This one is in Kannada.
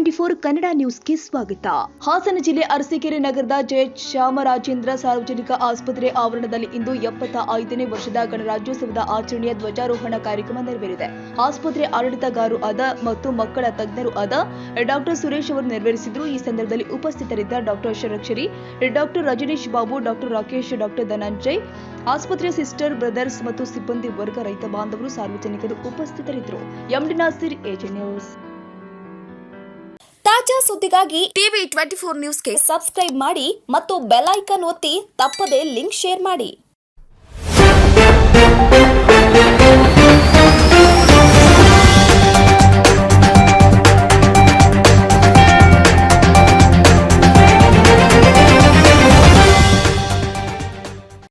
ಟಿವಿ24 ಕನ್ನಡ ನ್ಯೂಸ್ಗೆ ಸ್ವಾಗತ. ಹಾಸನ ಜಿಲ್ಲೆ ಅರಸೀಕೆರೆ ನಗರದ ಜಯ ಚಾಮರಾಜೇಂದ್ರ ಸಾರ್ವಜನಿಕ ಆಸ್ಪತ್ರೆ ಆವರಣದಲ್ಲಿ ಇಂದು 75ನೇ ವರ್ಷದ ಗಣರಾಜ್ಯೋತ್ಸವದ ಆಚರಣೆಯ ಧ್ವಜಾರೋಹಣ ಕಾರ್ಯಕ್ರಮ ನೆರವೇರಿದೆ. ಆಸ್ಪತ್ರೆ ಆಡಳಿತಗಾರರು ಆದ ಮತ್ತು ಮಕ್ಕಳ ತಜ್ಞರು ಆದ ಡಾಕ್ಟರ್ ಸುರೇಶ್ ಅವರು ನೆರವೇರಿಸಿದರು. ಈ ಸಂದರ್ಭದಲ್ಲಿ ಉಪಸ್ಥಿತರಿದ್ದ doctor Shadakshari, doctor Rajneesh Babu, doctor Rakesh, doctor Dhananjay, ಆಸ್ಪತ್ರೆ ಸಿಸ್ಟರ್, ಬ್ರದರ್ಸ್ ಮತ್ತು ಸಿಬ್ಬಂದಿ ವರ್ಗ, ರೈತ ಬಾಂಧವರು, ಸಾರ್ವಜನಿಕರು ಉಪಸ್ಥಿತರಿದ್ದರು. MD Nasir, AJ news. ತಾಜಾ ಸುದ್ದಿಗಾಗಿ ಟಿವಿ24 ನ್ಯೂಸ್ಗೆ ಸಬ್ಸ್ಕ್ರೈಬ್ ಮಾಡಿ ಮತ್ತು ಬೆಲ್ ಐಕಾನ್ ಒತ್ತಿ ತಪ್ಪದೇ ಲಿಂಕ್ ಶೇರ್ ಮಾಡಿ.